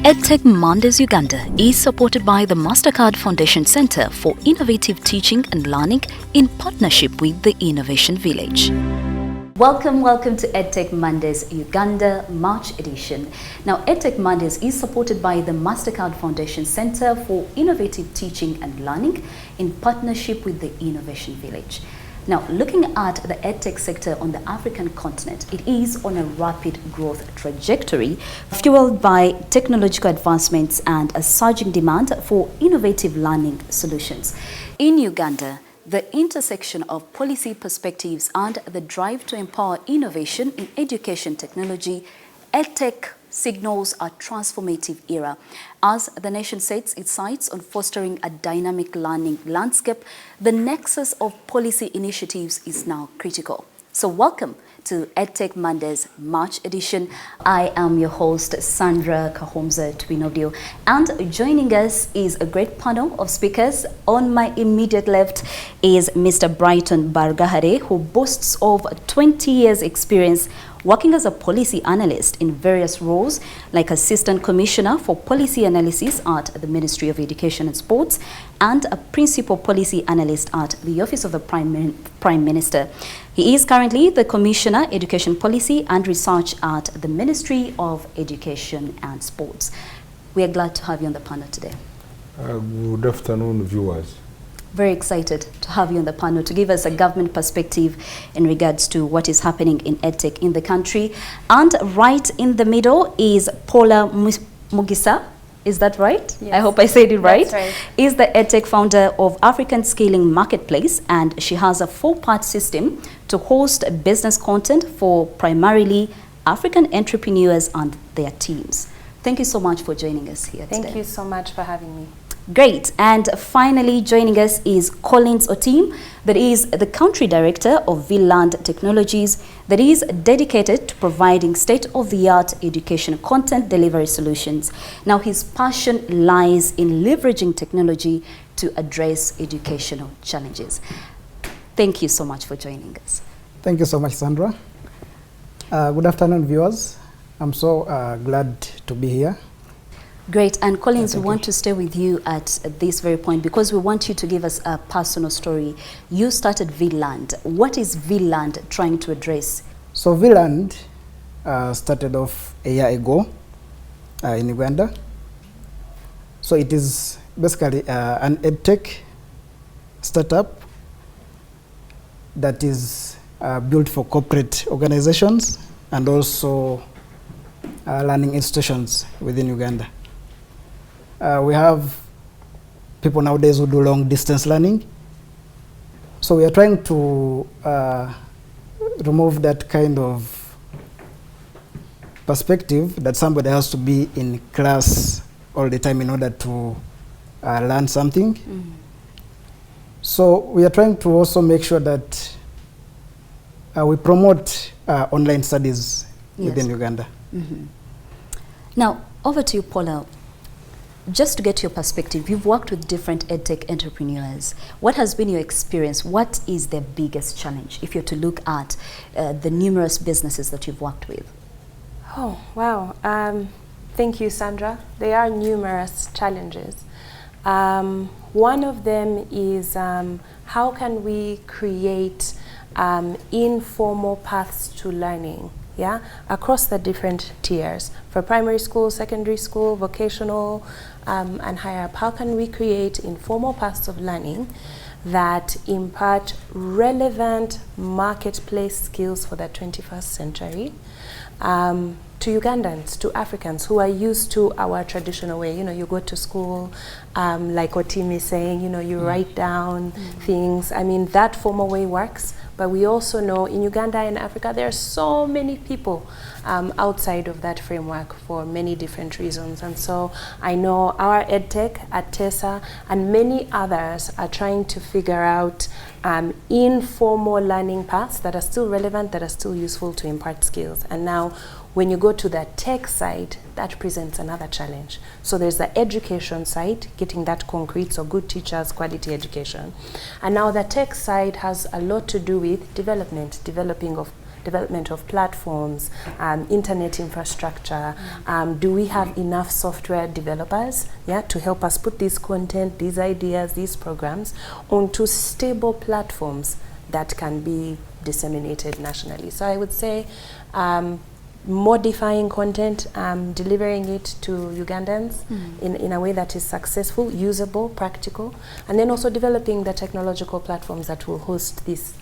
EdTech Mondays Uganda is supported by the MasterCard Foundation Center for Innovative Teaching and Learning in partnership with the Innovation Village. Welcome to EdTech Mondays Uganda March edition. Now, EdTech Mondays is supported by the MasterCard Foundation Center for Innovative Teaching and Learning in partnership with the Innovation Village. Now, looking at the EdTech sector on the African continent, it is on a rapid growth trajectory, fueled by technological advancements and a surging demand for innovative learning solutions. In Uganda, the intersection of policy perspectives and the drive to empower innovation in education technology, EdTech signals a transformative era. As the nation sets its sights on fostering a dynamic learning landscape, the nexus of policy initiatives is now critical. So welcome to EdTech Mondays March edition. I am your host, Sandra Kahomza Twinobdio, and joining us is a great panel of speakers. On my immediate left is Mr. Brighton Bargahare, who boasts of 20 years experience working as a policy analyst in various roles, like Assistant Commissioner for Policy Analysis at the Ministry of Education and Sports, and a Principal Policy Analyst at the Office of the Prime Minister. He is currently the Commissioner, Education Policy and Research at the Ministry of Education and Sports. We are glad to have you on the panel today. Good afternoon, viewers. Very excited to have you on the panel to give us a government perspective in regards to what is happening in EdTech in the country. And right in the middle is Paula Mugisa. Is that right? Yes. I hope I said it right. That's right. Is the EdTech founder of African Scaling Marketplace, and she has a 4-part system to host business content for primarily African entrepreneurs and their teams. Thank you so much for joining us here today. Thank you so much for having me. Great. And finally joining us is Collins Otim, that is the Country Director of VLand Technologies, that is dedicated to providing state-of-the-art education content delivery solutions. Now, his passion lies in leveraging technology to address educational challenges. Thank you so much for joining us. Thank you so much, Sandra. Good afternoon, viewers. I'm so glad to be here. Great. And Collins, we Thank want you. to stay with you at this very point because we want you to give us a personal story. You started VLand. What is VLand trying to address? So VLand started off a year ago in Uganda. So it is basically an EdTech startup that is built for corporate organizations and also learning institutions within Uganda. We have people nowadays who do long distance learning. So we are trying to remove that kind of perspective that somebody has to be in class all the time in order to learn something. Mm-hmm. So we are trying to also make sure that we promote online studies within Uganda. Mm-hmm. Now, over to you, Paula. Just to get your perspective, you've worked with different EdTech entrepreneurs. What has been your experience? What is their biggest challenge if you're to look at the numerous businesses that you've worked with? Oh, wow. Thank you, Sandra. There are numerous challenges. One of them is how can we create informal paths to learning? Yeah, across the different tiers for primary school, secondary school, vocational, and higher up. How can we create informal paths of learning that impart relevant marketplace skills for the 21st century to Ugandans, to Africans who are used to our traditional way? You know, you go to school, like what Tim is saying, you know, you write down things. I mean, that formal way works. But we also know in Uganda and Africa, there are so many people outside of that framework for many different reasons. And so I know our EdTech at TESA and many others are trying to figure out informal learning paths that are still relevant, that are still useful to impart skills. And now when you go to the tech side, that presents another challenge. So there's the education side, getting that concrete, so good teachers, quality education. And now the tech side has a lot to do with development, developing of development of platforms, internet infrastructure. Do we have enough software developers, to help us put this content, these ideas, these programs onto stable platforms that can be disseminated nationally? So I would say modifying content, delivering it to Ugandans in a way that is successful, usable, practical, and then also developing the technological platforms that will host this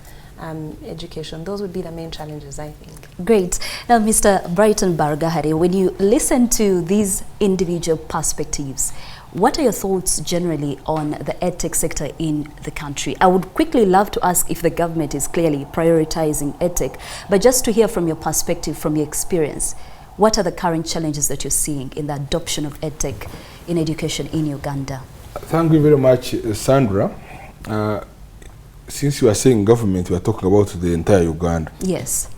education. Those would be the main challenges, I think. Great. Now, Mr. Brighton Baragahari, when you listen to these individual perspectives, what are your thoughts generally on the EdTech sector in the country? I would quickly love to ask if the government is clearly prioritizing EdTech, but just to hear from your perspective, from your experience, what are the current challenges that you're seeing in the adoption of EdTech in education in Uganda? Thank you very much, Sandra. Since you are saying government, we are talking about the entire Uganda. Yes.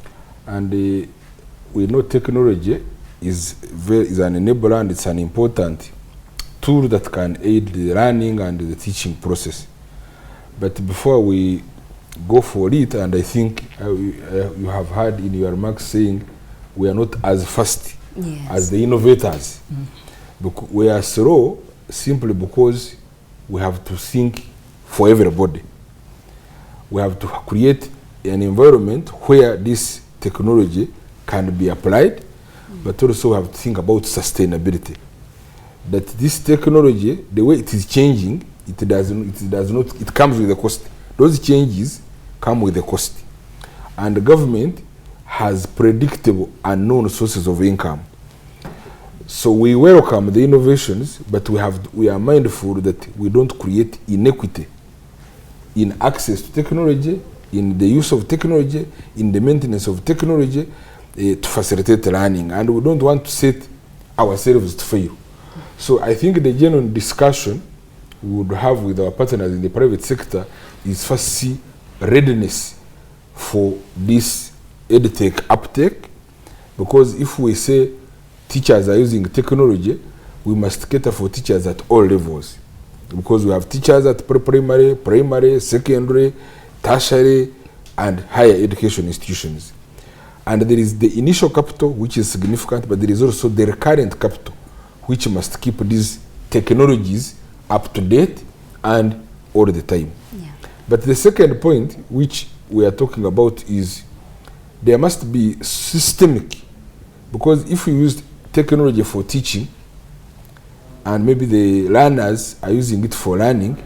And we know technology is an enabler, and it's an important tool that can aid the learning and the teaching process. But before we go for it, and I think you have heard in your remarks saying we are not as fast as the innovators. We are slow simply because we have to think for everybody. We have to create an environment where this technology can be applied, but also we have to think about sustainability. That this technology, the way it is changing, it comes with a cost. Those changes come with a cost. And the government has predictable unknown sources of income. So we welcome the innovations, but we are mindful that we don't create inequity in access to technology, in the use of technology, in the maintenance of technology to facilitate learning. And we don't want to set ourselves to fail. So I think the genuine discussion we would have with our partners in the private sector is first see readiness for this EdTech uptake, because if we say teachers are using technology, we must cater for teachers at all levels, because we have teachers at primary, secondary, tertiary, and higher education institutions. And there is the initial capital, which is significant, but there is also the recurrent capital, which must keep these technologies up to date and all the time. But the second point, which we are talking about, is there must be systemic, because if we use technology for teaching and maybe the learners are using it for learning,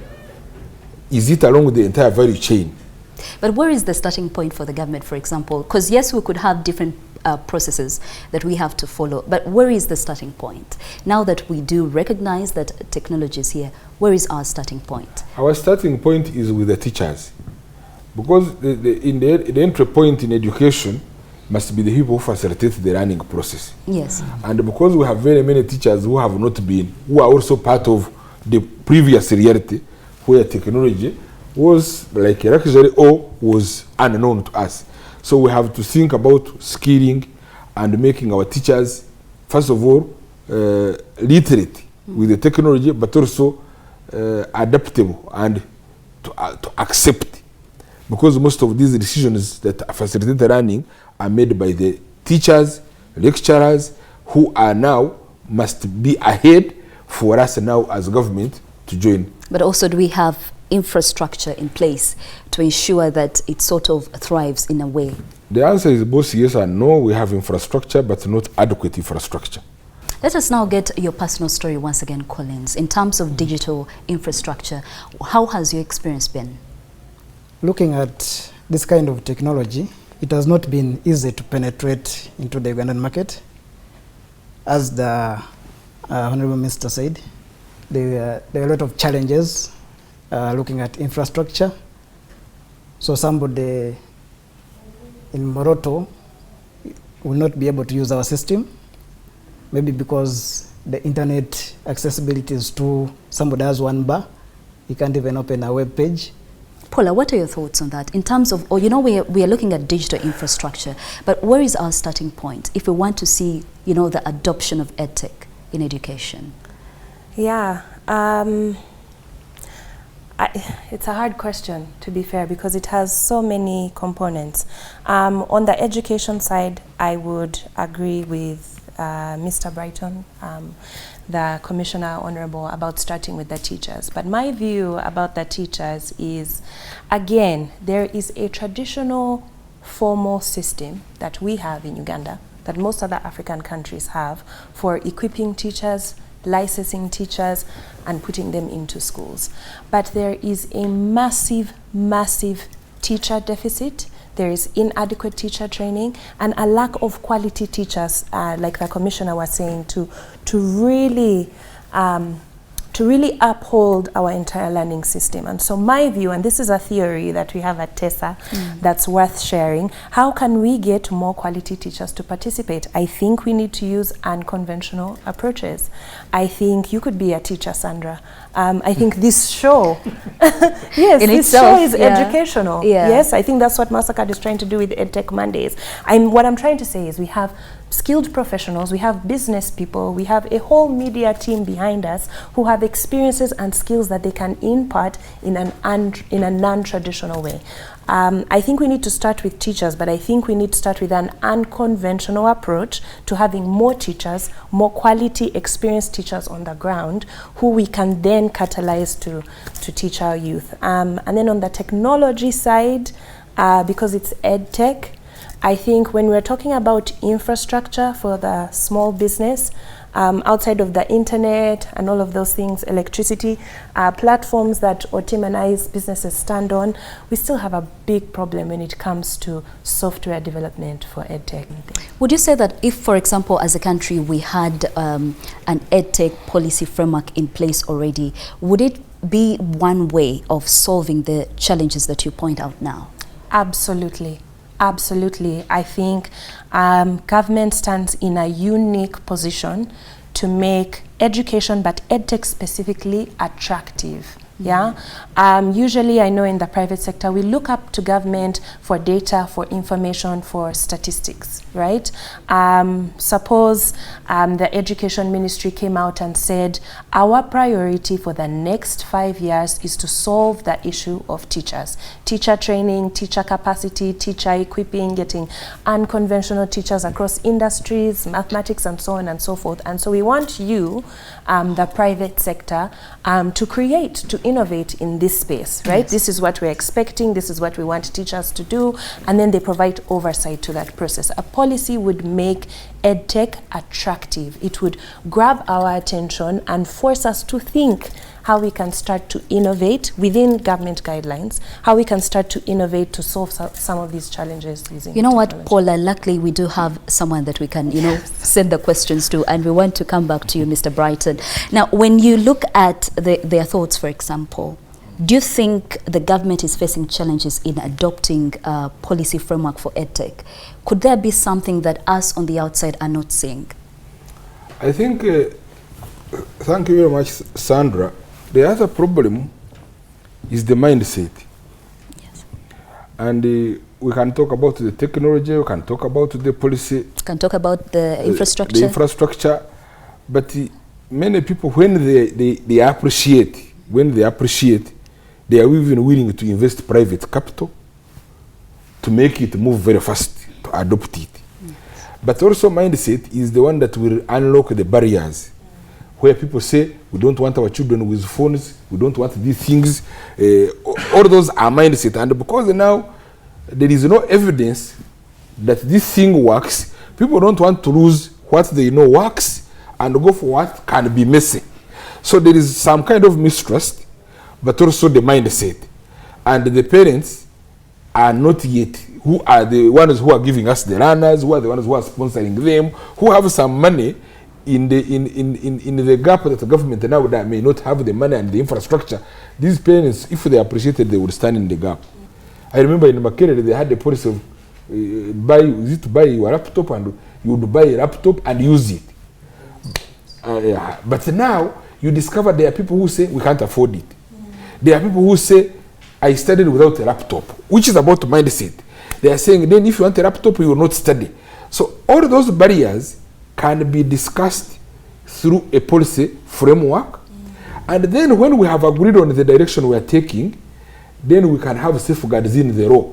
is it along the entire value chain? But where is the starting point for the government, for example? Because yes, we could have different processes that we have to follow, but where is the starting point? Now that we do recognize that technology is here, where is our starting point? Our starting point is with the teachers, because the entry point in education must be the people who facilitate the learning process. Yes. And because we have very many teachers who have not been, who are also part of the previous reality where technology was like a luxury or was unknown to us. So we have to think about skilling and making our teachers, first of all, literate with the technology, but also adaptable and to accept. Because most of these decisions that facilitate learning are made by the teachers, lecturers, who are now must be ahead for us now as government to join. But also, do we have infrastructure in place to ensure that it sort of thrives in a way? The answer is both yes and no. We have infrastructure, but not adequate infrastructure. Let us now get your personal story once again, Collins. In terms of digital infrastructure, how has your experience been? Looking at this kind of technology, it has not been easy to penetrate into the Ugandan market. As the Honorable Minister said, there are a lot of challenges looking at infrastructure. So somebody in Moroto will not be able to use our system, maybe because the internet accessibility is too, somebody has one bar, he can't even open a web page. Paula, what are your thoughts on that? In terms of, we are looking at digital infrastructure, but where is our starting point if we want to see, the adoption of EdTech in education? Yeah, It's a hard question, to be fair, because it has so many components. On the education side, I would agree with Mr. Brighton, the Commissioner Honorable, about starting with the teachers. But my view about the teachers is, again, there is a traditional formal system that we have in Uganda, that most other African countries have, for equipping teachers, licensing teachers, and putting them into schools. But there is a massive, massive teacher deficit. There is inadequate teacher training and a lack of quality teachers, like the Commissioner was saying, to really uphold our entire learning system. And so my view, and this is a theory that we have at TESA that's worth sharing, how can we get more quality teachers to participate? I think we need to use unconventional approaches. I think you could be a teacher, Sandra. I think this show, yes, this show is educational. Yes, I think that's what MasterCard is trying to do with EdTech Mondays. What I'm trying to say is we have skilled professionals, we have business people, we have a whole media team behind us who have experiences and skills that they can impart in a non-traditional way. I think we need to start with teachers, but I think we need to start with an unconventional approach to having more teachers, more quality, experienced teachers on the ground who we can then catalyze to teach our youth. And then on the technology side, because it's EdTech, I think when we're talking about infrastructure for the small business, outside of the internet and all of those things, electricity, platforms that Otimanized businesses stand on, we still have a big problem when it comes to software development for EdTech. Would you say that if, for example, as a country, we had an EdTech policy framework in place already, would it be one way of solving the challenges that you point out now? Absolutely. Absolutely. I think government stands in a unique position to make education, but EdTech specifically, attractive. Yeah. Usually, I know in the private sector, we look up to government for data, for information, for statistics, right? Suppose the Education Ministry came out and said, our priority for the next 5 years is to solve the issue of teachers. Teacher training, teacher capacity, teacher equipping, getting unconventional teachers across industries, mathematics, and so on and so forth. And so we want you, the private sector, to create, to innovate in this space, right? Yes. This is what we're expecting, this is what we want teachers to do, and then they provide oversight to that process. A policy would make EdTech attractive. It would grab our attention and force us to think how we can start to innovate within government guidelines, how we can start to innovate to solve some of these challenges using You know technology. what, Paula, luckily we do have someone that we can, send the questions to, and we want to come back to you, Mr. Brighton. Now, when you look at their thoughts, for example, do you think the government is facing challenges in adopting a policy framework for EdTech? Could there be something that us on the outside are not seeing? I think, thank you very much, Sandra. The other problem is the mindset. Yes. And we can talk about the technology, we can talk about the policy. We can talk about the infrastructure. The infrastructure. But many people, when they appreciate, they are even willing to invest private capital to make it move very fast, to adopt it. Yes. But also mindset is the one that will unlock the barriers, where people say, we don't want our children with phones, we don't want these things. All those are mindset. And because now there is no evidence that this thing works, people don't want to lose what they know works and go for what can be messy. So there is some kind of mistrust, but also the mindset. And the parents are not yet, who are the ones who are giving us the learners, who are the ones who are sponsoring them, who have some money in the gap that the government now that may not have the money and the infrastructure. These parents, if they appreciated, they would stand in the gap. I remember in Makerere, they had the policy of buy your laptop, and you would buy a laptop and use it. But now you discover there are people who say we can't afford it. There are people who say I studied without a laptop, which is about mindset. They are saying then if you want a laptop, you will not study. So all those barriers can be discussed through a policy framework, And then when we have agreed on the direction we are taking, then we can have safeguards in the law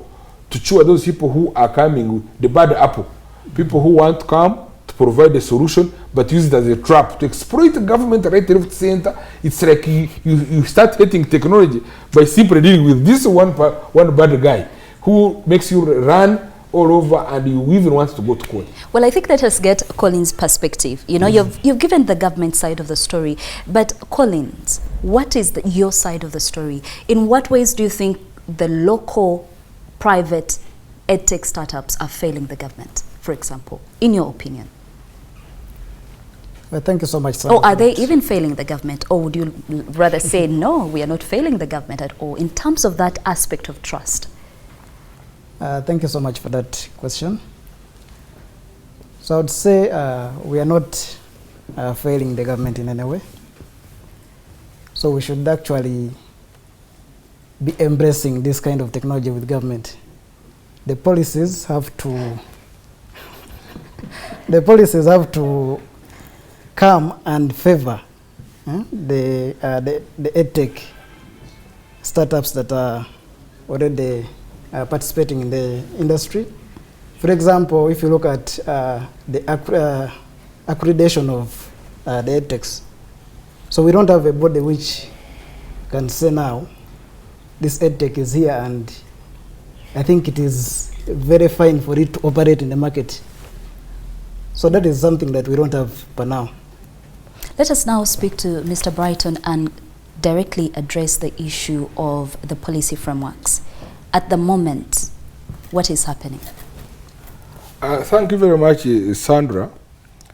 to chew those people who are coming, the bad apple, people who want to come to provide a solution, but use it as a trap to exploit the government right, left, center. It's like you start hating technology by simply dealing with this one bad guy who makes you run all over and you even want to go to court. Well, I think let us get Colin's perspective. You know, you've given the government side of the story, but Collins, what is your side of the story? In what ways do you think the local private edtech startups are failing the government, for example, in your opinion? Well, thank you so much, Sandra. Or are they even failing the government? Or would you rather say, no, we are not failing the government at all in terms of that aspect of trust? Thank you so much for that question. So I would say we are not failing the government in any way. So we should actually be embracing this kind of technology with government. The policies have to come and favor the edtech startups that are already participating in the industry. For example, if you look at the accreditation of the edtechs, so we don't have a body which can say now this edtech is here, and I think it is very fine for it to operate in the market. So that is something that we don't have for now. Let us now speak to Mr. Brighton and directly address the issue of the policy frameworks. At the moment, what is happening? Thank you very much, Sandra.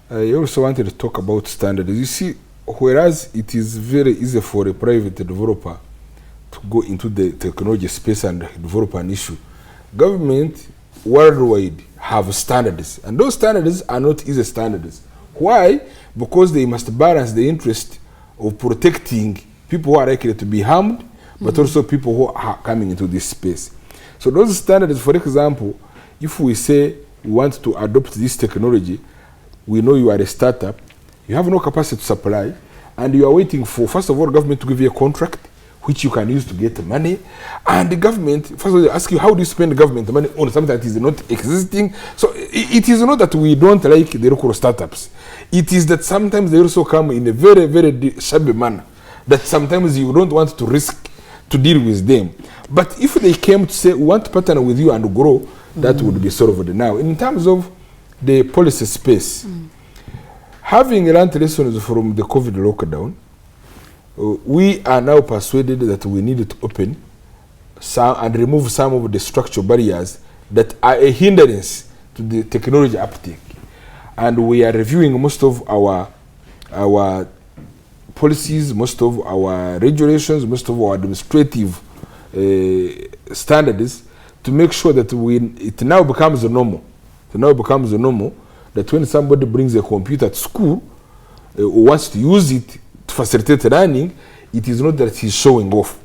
I also wanted to talk about standards. You see, whereas it is very easy for a private developer to go into the technology space and develop an issue, government worldwide have standards, and those standards are not easy standards. Why? Because they must balance the interest of protecting people who are likely to be harmed, but also people who are coming into this space. So those standards, for example, if we say we want to adopt this technology, we know you are a startup, you have no capacity to supply, and you are waiting for, first of all, government to give you a contract, which you can use to get money. And the government, first of all, they ask you, how do you spend government money on something that is not existing? So it is not that we don't like the local startups. It is that sometimes they also come in a very, very shabby manner, that sometimes you don't want to risk to deal with them. But if they came to say, we want to partner with you and grow, that would be solved. Now, in terms of the policy space, having learned lessons from the COVID lockdown, we are now persuaded that we need to open some and remove some of the structural barriers that are a hindrance to the technology uptake. And we are reviewing most of our policies, most of our regulations, most of our administrative standards to make sure that it now becomes normal. It now becomes normal that when somebody brings a computer to school or wants to use it to facilitate learning, it is not that he's showing off.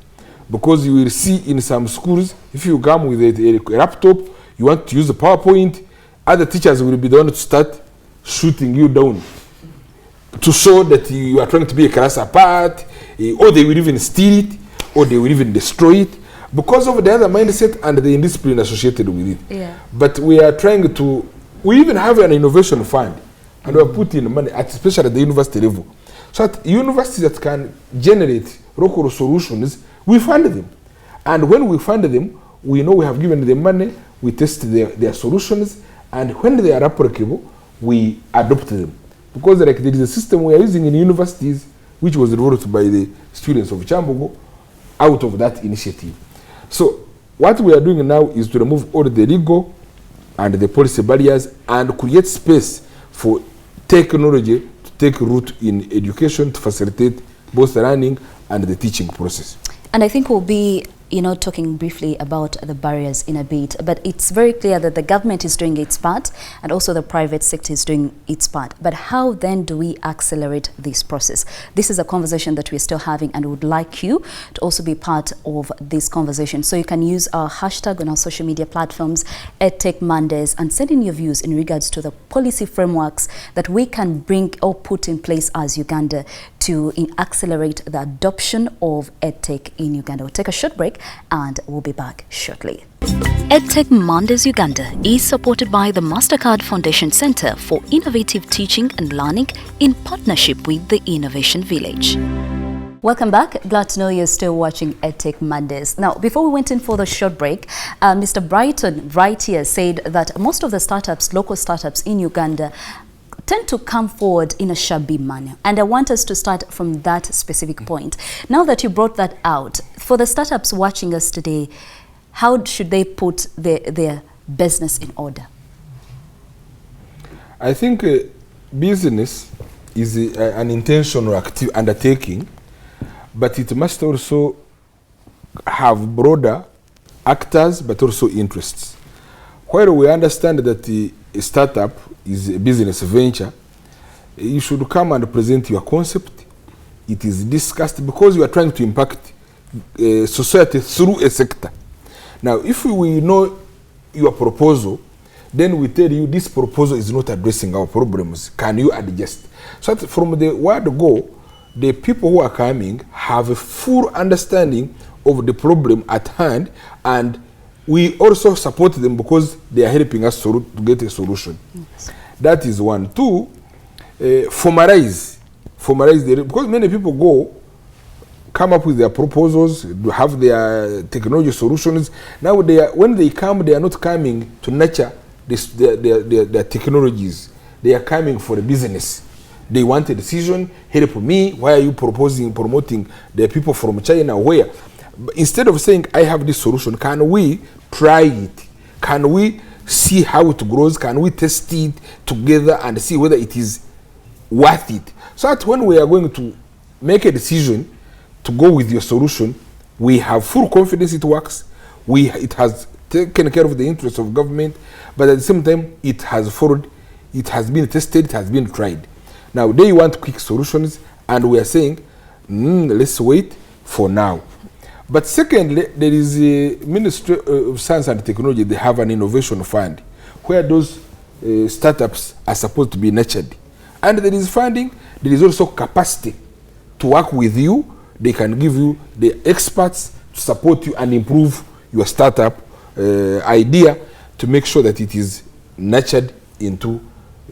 Because you will see in some schools, if you come with a laptop, you want to use the PowerPoint, other teachers will be the one to start shooting you down to show that you are trying to be a class apart, or they will even steal it, or they will even destroy it, because of the other mindset and the indiscipline associated with it. Yeah. But we are trying to, we even have an innovation fund, and we are putting money, especially at the university level. So at universities that can generate local solutions, we fund them. And when we fund them, we know we have given them money, we test their solutions, and when they are applicable, we adopt them. Because like there is a system we are using in universities, which was developed by the students of Chambogo, out of that initiative. So what we are doing now is to remove all the legal and the policy barriers and create space for technology to take root in education to facilitate both the learning and the teaching process. And I think we'll be, talking briefly about the barriers in a bit, but it's very clear that the government is doing its part and also the private sector is doing its part. But how then do we accelerate this process? This is a conversation that we're still having, and would like you to also be part of this conversation. So you can use our hashtag on our social media platforms, EdtechMondays, and send in your views in regards to the policy frameworks that we can bring or put in place as Uganda to accelerate the adoption of EdTech in Uganda. We'll take a short break and we'll be back shortly. EdTech Mondays Uganda is supported by the MasterCard Foundation Center for Innovative Teaching and Learning in partnership with the Innovation Village. Welcome back. Glad to know you're still watching EdTech Mondays. Now, before we went in for the short break, Mr. Brighton right here said that most of the startups, local startups in Uganda, tend to come forward in a shabby manner. And I want us to start from that specific point. Now that you brought that out, for the startups watching us today, how should they put their business in order? I think business is an intentional undertaking, but it must also have broader actors, but also interests. While we understand that a startup is a business venture, you should come and present your concept. It is discussed because you are trying to impact society through a sector. Now, if we know your proposal, then we tell you this proposal is not addressing our problems. Can you adjust? So that from the word go, the people who are coming have a full understanding of the problem at hand, and we also support them because they are helping us to get a solution. Yes. That is one. Two, formalize because many people come up with their proposals, have their technology solutions. Now when they come, they are not coming to nurture their technologies. They are coming for a business. They want a decision. Help me. Why are you promoting the people from China? Where? Instead of saying, I have this solution, can we try it? Can we see how it grows? Can we test it together and see whether it is worth it? So that when we are going to make a decision to go with your solution, we have full confidence it works. It has taken care of the interests of government, but at the same time, it has followed, it has been tested, it has been tried. Now, they want quick solutions, and we are saying, let's wait for now. But secondly, there is a Ministry of Science and Technology. They have an innovation fund where those startups are supposed to be nurtured. And there is funding, there is also capacity to work with you. They can give you the experts to support you and improve your startup idea to make sure that it is nurtured into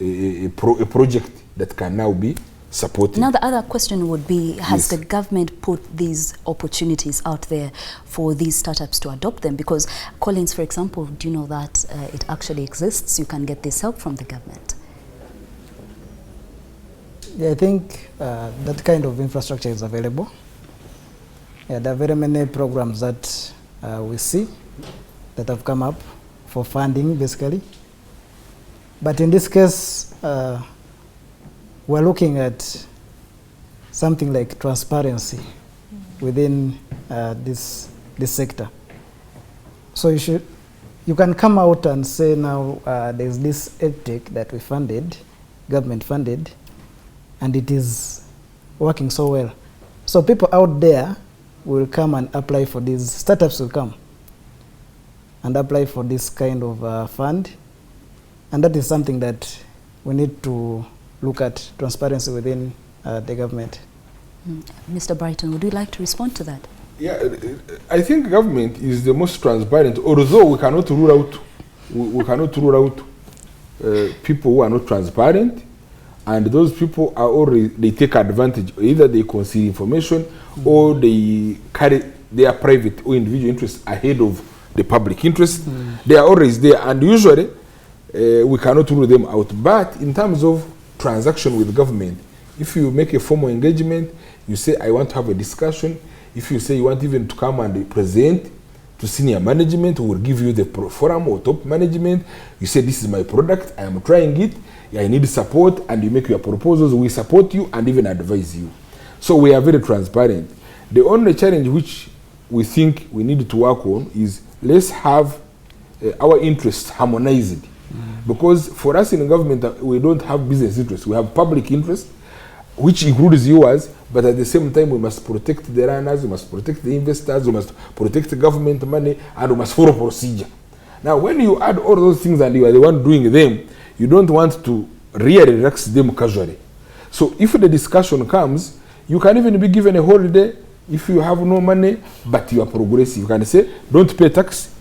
a project that can now be supported. Now the other question would be, has Yes. the government put these opportunities out there for these startups to adopt them? Because Collins, for example, do you know that it actually exists? You can get this help from the government. Yeah, I think that kind of infrastructure is available. Yeah, there are very many programs that we see that have come up for funding, basically. But in this case, we're looking at something like transparency within this sector. So you can come out and say now there's this EdTech that we funded, government funded, and it is working so well. So people out there will come and apply for these, startups will come and apply for this kind of fund. And that is something that we need to look at, transparency within the government. Mr. Brighton, would you like to respond to that? Yeah, I think government is the most transparent, although we cannot rule out people who are not transparent, and those people are already, they take advantage. Either they conceal information or they carry their private or individual interests ahead of the public interest. They are always there, and usually we cannot rule them out. But in terms of transaction with government, if you make a formal engagement, you say, I want to have a discussion. If you say you want even to come and present to senior management, who will give you the forum or top management, you say, this is my product, I am trying it, I need support, and you make your proposals, we support you and even advise you. So we are very transparent. The only challenge which we think we need to work on is, let's have our interests harmonized. Because for us in government, we don't have business interests, we have public interests, which includes yours, but at the same time we must protect the runners, we must protect the investors, we must protect the government money, and we must follow procedure. Now when you add all those things and you are the one doing them, you don't want to really relax them casually. So if the discussion comes, You can even be given a holiday if you have no money, but you are progressive. You can say, don't pay tax,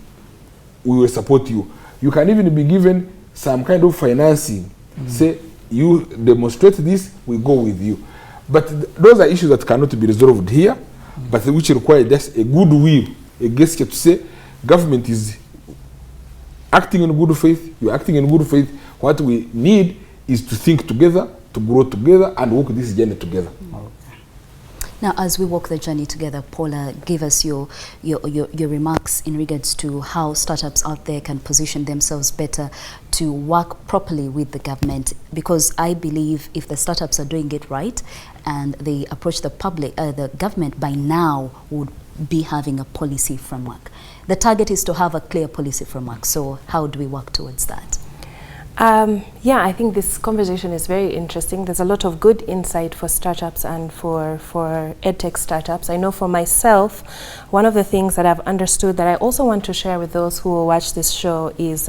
we will support you. You can even be given some kind of financing. Say, you demonstrate this, we go with you. But those are issues that cannot be resolved here, but which require just a goodwill, a gesture to say, government is acting in good faith, you're acting in good faith. What we need is to think together, to grow together, and walk this journey together. Now, as we walk the journey together, Paula, give us your remarks in regards to how startups out there can position themselves better to work properly with the government. Because I believe if the startups are doing it right and they approach the public, the government by now would be having a policy framework. The target is to have a clear policy framework. So how do we work towards that? Yeah, I think this conversation is very interesting. There's a lot of good insight for startups and for EdTech startups. I know for myself, one of the things that I've understood that I also want to share with those who will watch this show is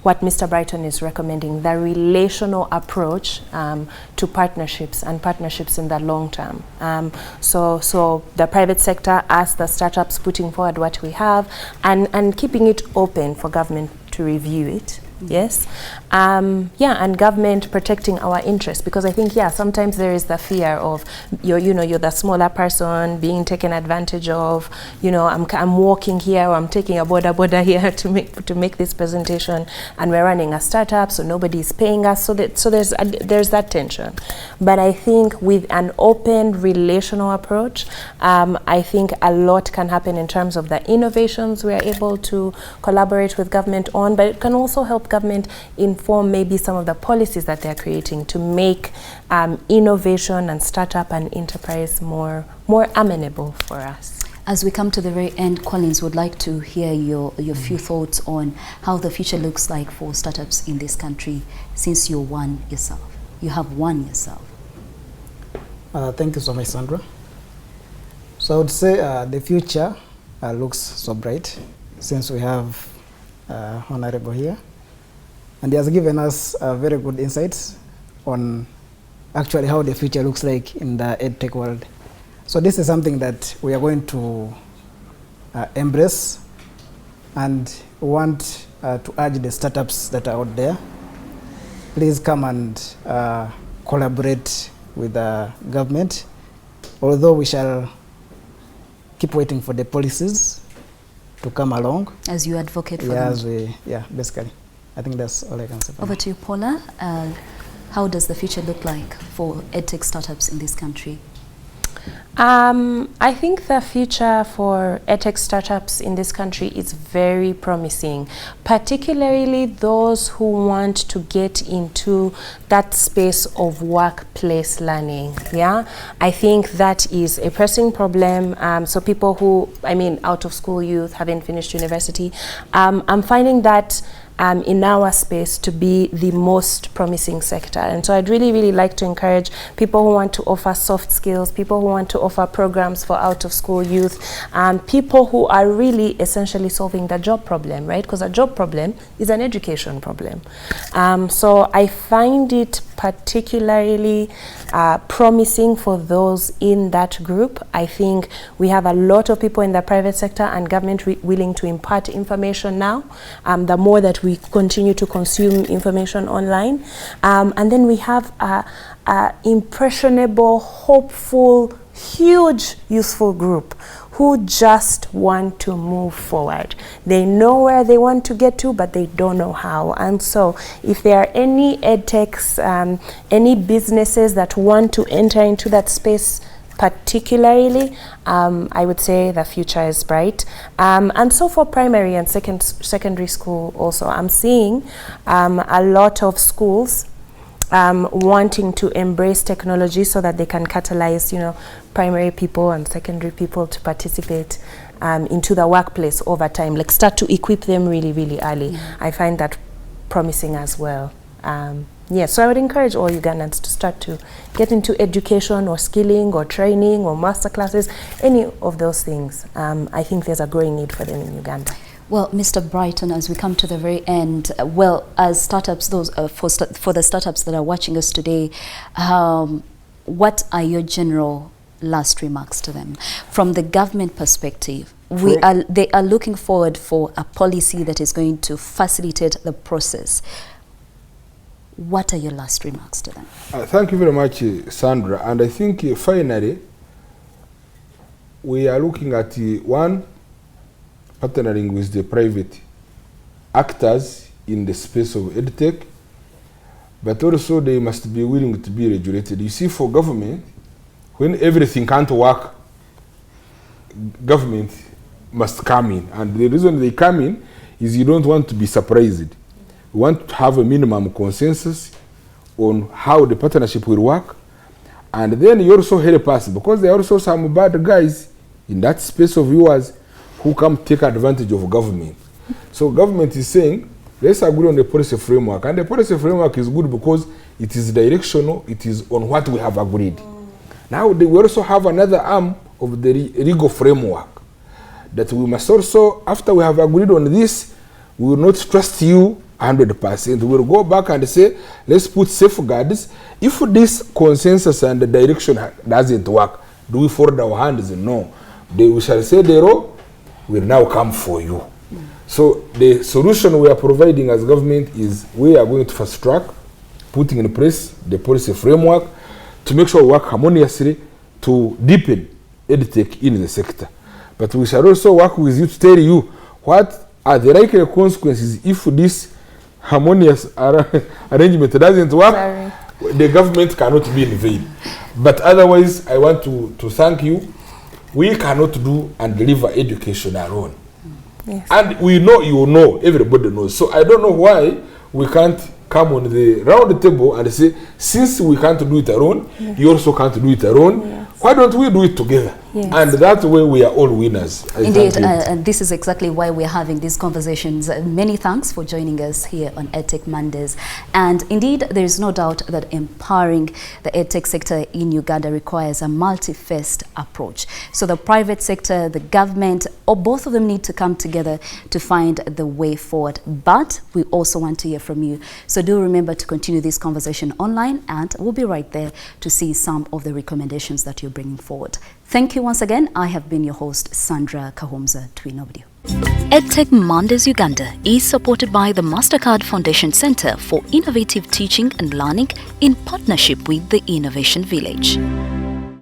what Mr. Brighton is recommending, the relational approach to partnerships and partnerships in the long term. So the private sector, as the startups putting forward what we have and keeping it open for government to review it. Yes, yeah, and government protecting our interests, because I think, yeah, sometimes there is the fear of you're the smaller person being taken advantage of. I'm walking here, or I'm taking a border here to make this presentation, and we're running a startup, so nobody's paying us. So there's that tension. But I think with an open relational approach, I think a lot can happen in terms of the innovations we are able to collaborate with government on, but it can also help government inform maybe some of the policies that they're creating to make innovation and startup and enterprise more amenable for us. As we come to the very end, Collins, would like to hear your few thoughts on how the future looks like for startups in this country, since you're one yourself. You have one yourself. Thank you so much, Sandra. So I would say the future looks so bright, since we have Honorable here. And he has given us very good insights on actually how the future looks like in the EdTech world. So this is something that we are going to embrace, and want to urge the startups that are out there, please come and collaborate with the government, although we shall keep waiting for the policies to come along. As you advocate for them. Basically. I think that's all I can say. Over to you, Paula. How does the future look like for EdTech startups in this country? I think the future for EdTech startups in this country is very promising, particularly those who want to get into that space of workplace learning. Yeah, I think that is a pressing problem. So people who, out of school youth, haven't finished university, I'm finding that in our space to be the most promising sector. And so I'd really like to encourage people who want to offer soft skills, people who want to offer programs for out of school youth, people who are really essentially solving the job problem, right? Because a job problem is an education problem. So I find it particularly promising for those in that group. I think we have a lot of people in the private sector and government willing to impart information now. The more that we continue to consume information online. And then we have a impressionable, hopeful, huge, useful group who just want to move forward. They know where they want to get to, but they don't know how. And so if there are any edtechs, any businesses that want to enter into that space particularly, I would say the future is bright. And so for primary and secondary school also, I'm seeing a lot of schools wanting to embrace technology so that they can catalyze, primary people and secondary people to participate into the workplace over time, like start to equip them really early. Yeah. I find that promising as well. So I would encourage all Ugandans to start to get into education or skilling or training or master classes, any of those things. I think there's a growing need for them in Uganda. Well, Mr. Brighton, as we come to the very end, as startups, for the startups that are watching us today, what are your general last remarks to them? From the government perspective, they are looking forward for a policy that is going to facilitate the process. What are your last remarks to them? Thank you very much, Sandra. And I think finally, we are looking at one, partnering with the private actors in the space of EdTech, but also they must be willing to be regulated. You see, for government, when everything can't work, government must come in. And the reason they come in is you don't want to be surprised. We want to have a minimum consensus on how the partnership will work. And then you also help us, because there are also some bad guys in that space of yours who come take advantage of government. So government is saying, let's agree on the policy framework. And the policy framework is good because it is directional, it is on what we have agreed. Now we also have another arm of the legal framework that we must also, after we have agreed on this, we will not trust you 100%. We will go back and say, let's put safeguards. If this consensus and the direction doesn't work, do we fold our hands? No. We shall say the law will now come for you. So the solution we are providing as government is we are going to fast track, putting in place the policy framework to make sure we work harmoniously to deepen EdTech in the sector. But we shall also work with you to tell you what are the likely consequences if this harmonious arrangement doesn't work. The government cannot be in vain. But otherwise, I want to thank you. We cannot do and deliver education alone. Yes. And we know, you know, everybody knows. So I don't know why we can't come on the round table and say, since we can't do it alone, yes, you also can't do it alone. Yes. Why don't we do it together? Yes. And that way we are all winners. Indeed, and this is exactly why we're having these conversations. Many thanks for joining us here on EdTech Mondays. And indeed, there is no doubt that empowering the EdTech sector in Uganda requires a multi-faced approach. So the private sector, the government, or both of them need to come together to find the way forward. But we also want to hear from you. So do remember to continue this conversation online, and we'll be right there to see some of the recommendations that you're bringing forward. Thank you once again. I have been your host, Sandra Kahomza Twinovideo. EdTech Mondays Uganda is supported by the MasterCard Foundation Center for Innovative Teaching and Learning in partnership with the Innovation Village.